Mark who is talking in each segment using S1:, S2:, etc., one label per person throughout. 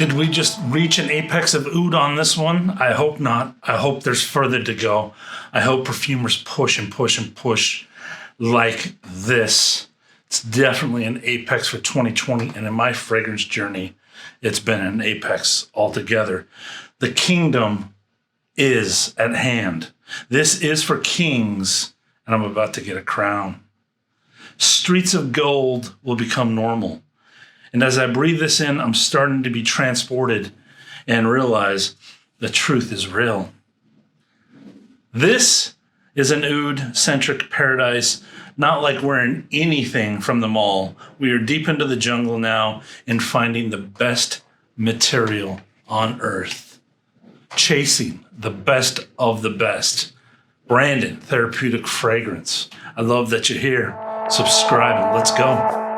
S1: Did we just reach an apex of oud on this one? I hope not. I hope there's further to go. I hope perfumers push and push and push like this. It's definitely an apex for 2020, and in my fragrance journey, it's been an apex altogether. The kingdom is at hand. This is for kings, and I'm about to get a crown. Streets of gold will become normal. And as I breathe this in, I'm starting to be transported and realize the truth is real. This is an oud-centric paradise, not like we're in anything from the mall. We are deep into the jungle now and finding the best material on earth. Chasing the best of the best. Brandon Therapeutic Fragrance. I love that you're here. Subscribe and let's go.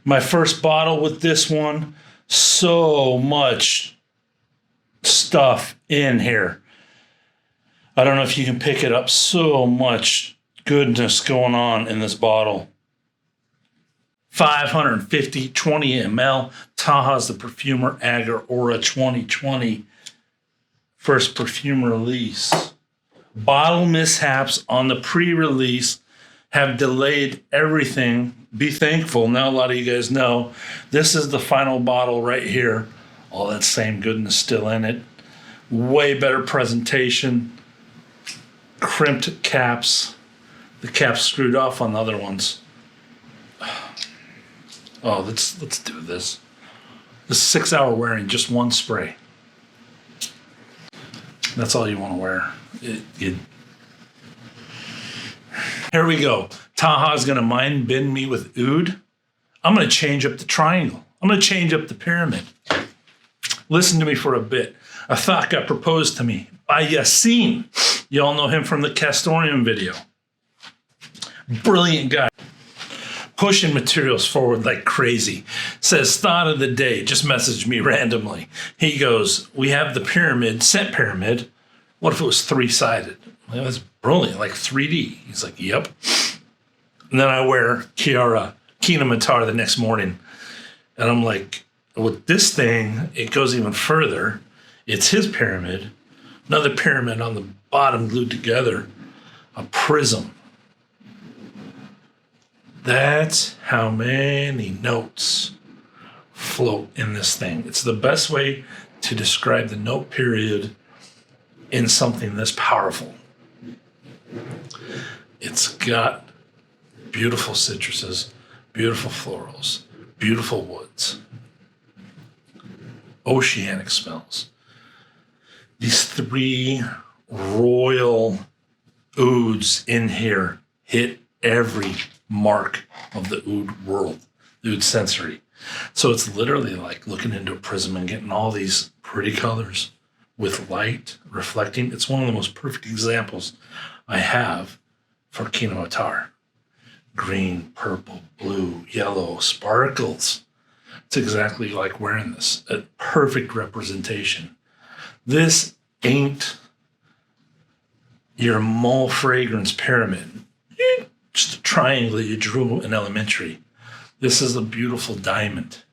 S1: My first bottle with this one, so much stuff in here. I don't know if you can pick it up. So much goodness going on in this bottle. 550, 20 ml. Taha's the Perfumer Agar Aura 2020. First perfume release. Bottle mishaps on the pre-release have delayed everything. Be thankful. Now a lot of you guys know this is the final bottle right here. All that same goodness still in it. Way better presentation. Crimped caps. The caps screwed off on the other ones. Oh, let's do this. This 6-hour wearing just one spray. That's all you want to wear. Here we go. Taha's going to mind bend me with oud. I'm going to change up the triangle. I'm going to change up the pyramid. Listen to me for a bit. A thought got proposed to me by Yassine. You all know him from the Castorium video. Brilliant guy. Pushing materials forward like crazy. Says, thought of the day. Just messaged me randomly. He goes, we have the pyramid, set pyramid. What if it was 3-sided? Well, that's brilliant, like 3D. He's like, yep. And then I wear Kinam Attar the next morning. And I'm like, with this thing, it goes even further. It's his pyramid. Another pyramid on the bottom glued together. A prism. That's how many notes float in this thing. It's the best way to describe the note period in something this powerful. It's got beautiful citruses, beautiful florals, beautiful woods, oceanic smells. These 3 royal ouds in here hit every mark of the oud world, the oud sensory. So it's literally like looking into a prism and getting all these pretty colors with light reflecting. It's one of the most perfect examples I have for Kinam Attar. Green, purple, blue, yellow, sparkles. It's exactly like wearing this. A perfect representation. This ain't your mall fragrance pyramid. Just a triangle you drew in elementary. This is a beautiful diamond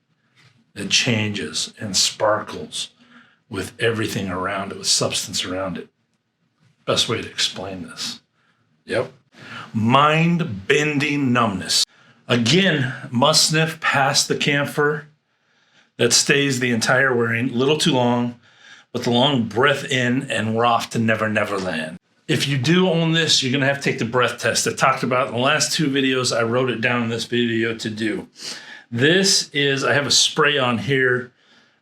S1: that changes and sparkles with everything around it, with substance around it. Best way to explain this. Yep. Mind-bending numbness. Again, must sniff past the camphor that stays the entire wearing. Little too long, but the long breath in and we're off to Never Never Land. If you do own this, you're going to have to take the breath test. I talked about in the last 2 videos. I wrote it down in this video to do. This is, I have a spray on here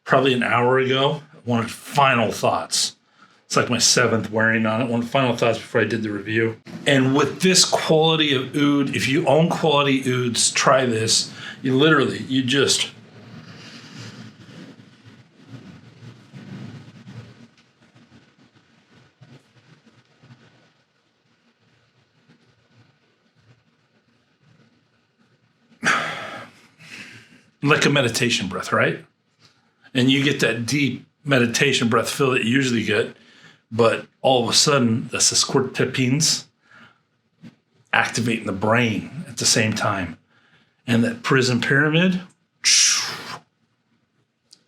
S1: probably an hour ago. I wanted final thoughts. It's like my 7th wearing on it. One final thoughts before I did the review. And with this quality of oud, if you own quality ouds, try this. You just like a meditation breath, right? And you get that deep meditation breath feel that you usually get, but all of a sudden the sesquiterpenes activating the brain at the same time. And that prison pyramid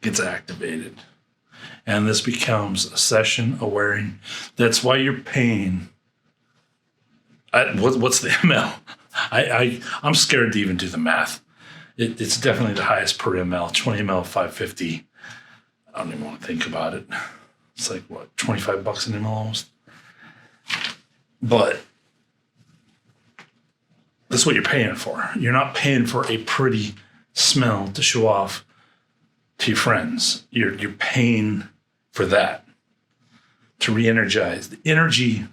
S1: gets activated. And this becomes a session of wearing. That's why you're paying. What's the ml? I'm scared to even do the math. It's definitely the highest per ml, 20 ml, 550. I don't even want to think about it. It's like, what, $25 an ml almost? But that's what you're paying it for. You're not paying for a pretty smell to show off to your friends. You're paying for that, to re-energize the energy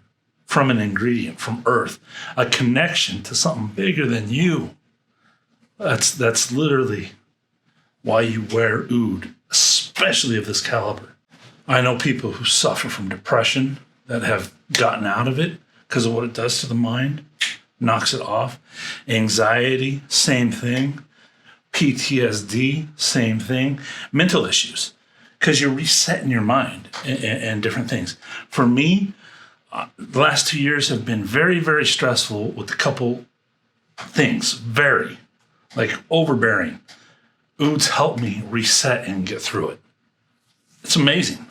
S1: from an ingredient, from earth, a connection to something bigger than you. That's literally why you wear oud, especially of this caliber. I know people who suffer from depression that have gotten out of it because of what it does to the mind, knocks it off. Anxiety, same thing. PTSD, same thing. Mental issues, because you're resetting your mind and different things. For me, the last 2 years have been very, very stressful with a couple things. Very, like overbearing. Ouds help me reset and get through it. It's amazing.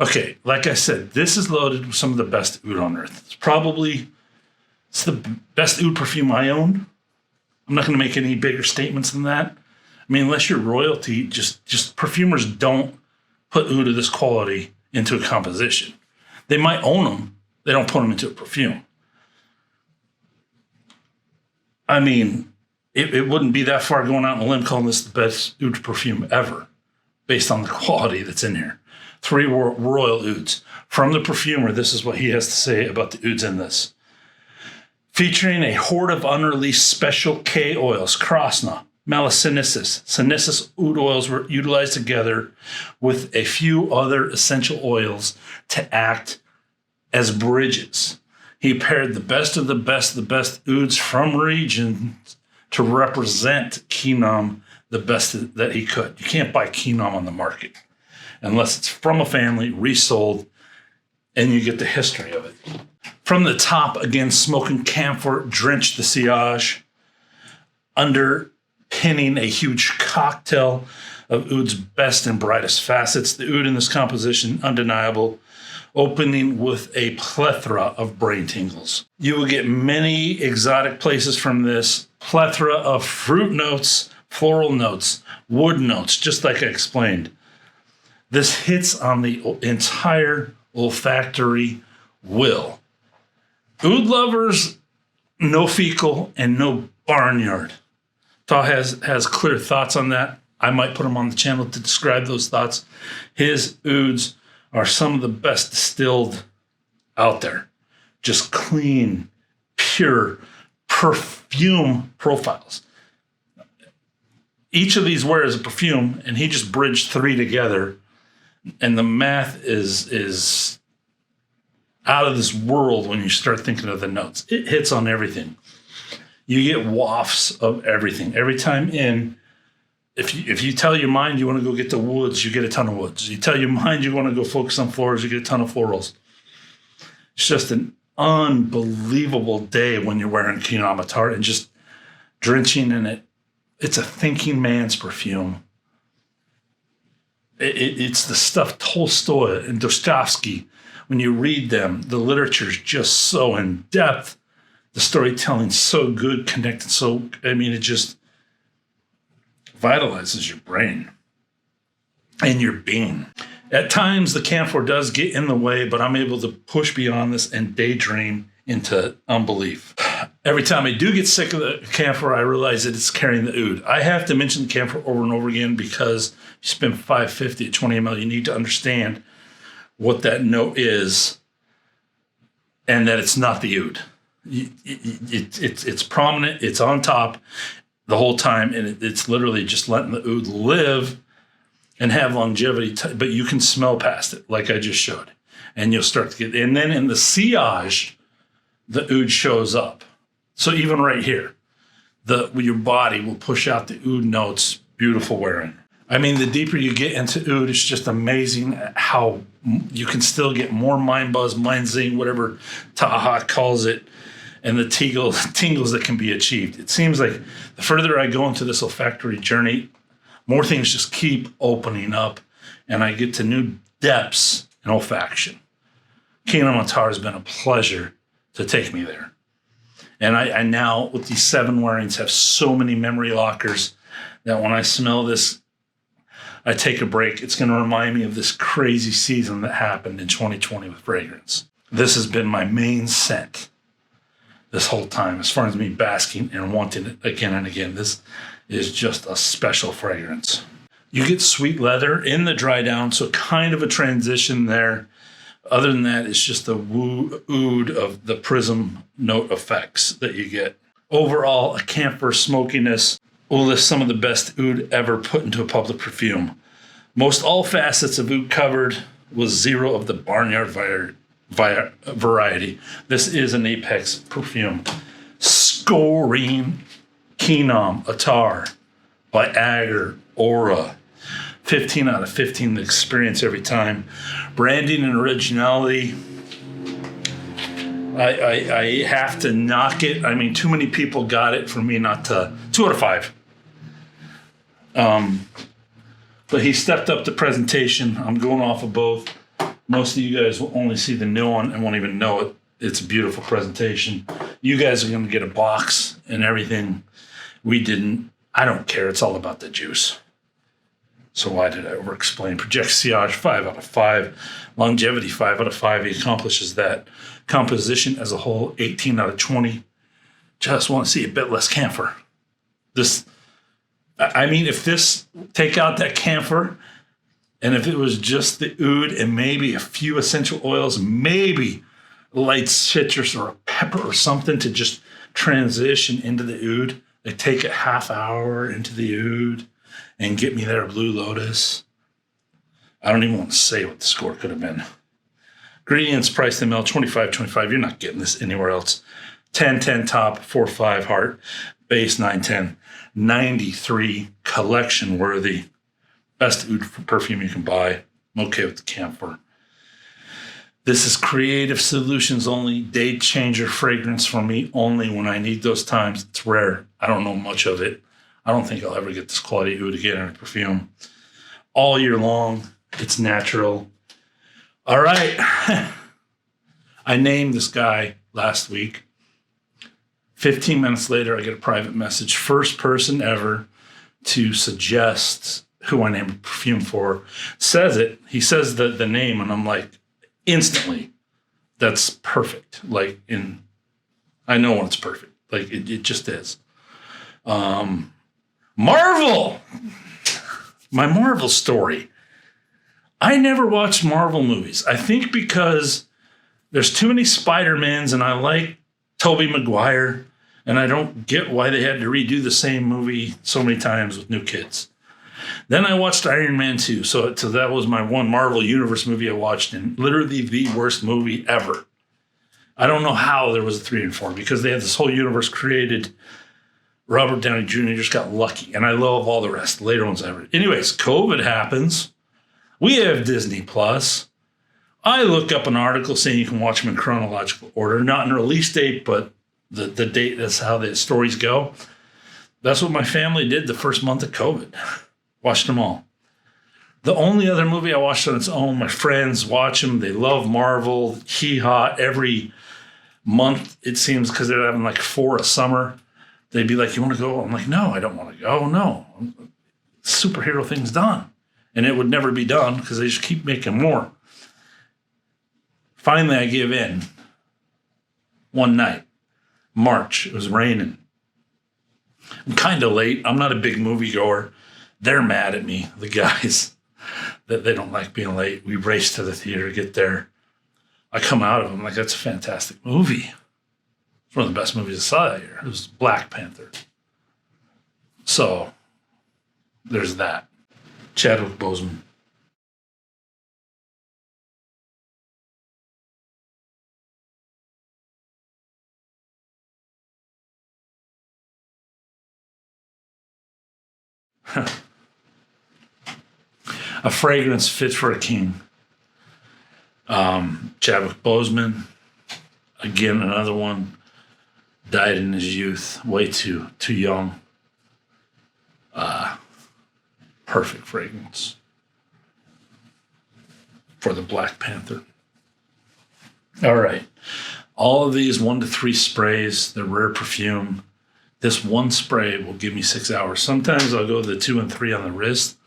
S1: Okay, like I said, this is loaded with some of the best oud on earth. It's the best oud perfume I own. I'm not going to make any bigger statements than that. I mean, unless you're royalty, just perfumers don't put oud of this quality into a composition. They might own them. They don't put them into a perfume. I mean, it wouldn't be that far going out on a limb calling this the best oud perfume ever, based on the quality that's in here. 3 royal ouds. From the perfumer, this is what he has to say about the ouds in this. Featuring a horde of unreleased special K oils, Krasna, Malicinensis, Sinensis oud oils were utilized together with a few other essential oils to act as bridges. He paired the best of the best ouds from regions to represent Kinam the best that he could. You can't buy Kinam on the market unless it's from a family, resold, and you get the history of it. From the top, again, smoking camphor drenched the sillage, underpinning a huge cocktail of oud's best and brightest facets. The oud in this composition, undeniable, opening with a plethora of brain tingles. You will get many exotic places from this, plethora of fruit notes, floral notes, wood notes, just like I explained. This hits on the entire olfactory will. Oud lovers, no fecal and no barnyard. Ta has clear thoughts on that. I might put him on the channel to describe those thoughts. His ouds are some of the best distilled out there. Just clean, pure perfume profiles. Each of these wears a perfume, and he just bridged 3 together. And the math is out of this world when you start thinking of the notes. It hits on everything. You get wafts of everything. Every time in, if you tell your mind you want to go get the woods, you get a ton of woods. You tell your mind you want to go focus on florals, you get a ton of florals. It's just an unbelievable day when you're wearing Kinam Attar and just drenching in it. It's a thinking man's perfume. It's the stuff Tolstoy and Dostoevsky, when you read them, the literature is just so in depth. The storytelling's so good, connected. It just vitalizes your brain and your being. At times, the camphor does get in the way, but I'm able to push beyond this and daydream into unbelief. Every time I do get sick of the camphor, I realize that it's carrying the oud. I have to mention the camphor over and over again because you spend $5.50 at 20 ml. You need to understand what that note is and that it's not the oud. It's prominent. It's on top the whole time, and it's literally just letting the oud live and have longevity. But you can smell past it, like I just showed, and you'll start to get. And then in the sillage, the oud shows up. So even right here, your body will push out the oud notes. Beautiful wearing. I mean, the deeper you get into oud, it's just amazing how you can still get more mind buzz, mind zing, whatever Taha calls it. and the tingles that can be achieved. It seems like the further I go into this olfactory journey, more things just keep opening up, and I get to new depths in olfaction. Kinam Attar has been a pleasure to take me there. And I now, with these 7 wearings, have so many memory lockers that when I smell this, I take a break. It's going to remind me of this crazy season that happened in 2020 with fragrance. This has been my main scent this whole time, as far as me basking and wanting it again and again. This is just a special fragrance. You get sweet leather in the dry down, so kind of a transition there. Other than that, it's just the oud of the prism note effects that you get. Overall, a camphor smokiness will lift some of the best oud ever put into a public perfume. Most all facets of oud covered with 0 of the barnyard variety. This is an apex perfume. Scoring Kinam Attar by Agar Aura. 15 out of 15 the experience every time. Branding and originality, I have to knock it. I mean, too many people got it for me not to. 2 out of 5. But he stepped up the presentation. I'm going off of both. Most of you guys will only see the new one and won't even know it. It's a beautiful presentation. You guys are going to get a box and everything. We didn't. I don't care. It's all about the juice. So why did I over-explain? Project-Sillage, 5 out of 5. Longevity, 5 out of 5. He accomplishes that. Composition as a whole, 18 out of 20. Just want to see a bit less camphor. If this, take out that camphor, and if it was just the oud and maybe a few essential oils, maybe light citrus or a pepper or something to just transition into the oud, they take a half hour into the oud and get me there, Blue Lotus. I don't even want to say what the score could have been. Ingredients, price in ml, 25.25. You're not getting this anywhere else. 10.10 top, 4.5 heart, base 9.10. 93 collection worthy. Best oud perfume you can buy. I'm okay with the camphor. This is creative solutions only, day changer fragrance for me only when I need those times. It's rare. I don't know much of it. I don't think I'll ever get this quality oud again in a perfume. All year long, it's natural. All right. I named this guy last week. 15 minutes later, I get a private message. First person ever to suggest who I named a perfume for. Says it. He says the name, and I'm like, instantly, that's perfect. I know when it's perfect. It just is. Marvel! My Marvel story. I never watched Marvel movies. I think because there's too many Spider-Mans, and I like Tobey Maguire, and I don't get why they had to redo the same movie so many times with new kids. Then I watched Iron Man 2, so that was my one Marvel Universe movie I watched, and literally the worst movie ever. I don't know how there was a 3 and 4, because they had this whole universe created. Robert Downey Jr. just got lucky, and I love all the rest, later ones ever. Anyways, COVID happens. We have Disney Plus. I look up an article saying you can watch them in chronological order, not in release date, but the date. That's how the stories go. That's what my family did the first month of COVID. Watched them all. The only other movie I watched on its own, my friends watch them. They love Marvel. Hee-haw every month, it seems, because they're having 4 a summer. They'd be like, you want to go? I'm like, no, I don't want to go. No. Superhero thing's done. And it would never be done because they just keep making more. Finally, I give in. One night, March, it was raining. I'm kind of late. I'm not a big moviegoer. They're mad at me, the guys, that they don't like being late. We race to the theater, get there. I come out of them like, that's a fantastic movie. It's one of the best movies I saw that year. It was Black Panther. So, there's that. Chadwick Boseman. A fragrance fit for a king. Chadwick Boseman. Again, another one. Died in his youth, way too young. Perfect fragrance for the Black Panther. All right. All of these 1 to 3 sprays, they're rare perfume. This one spray will give me 6 hours. Sometimes I'll go the 2 and 3 on the wrist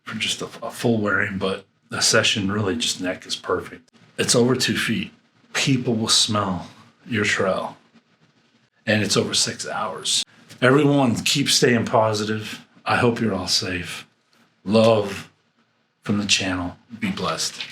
S1: for just a full wearing, but the session really just neck is perfect. It's over 2 feet. People will smell your trail. And it's over 6 hours. Everyone, keep staying positive. I hope you're all safe. Love from the channel. Be blessed.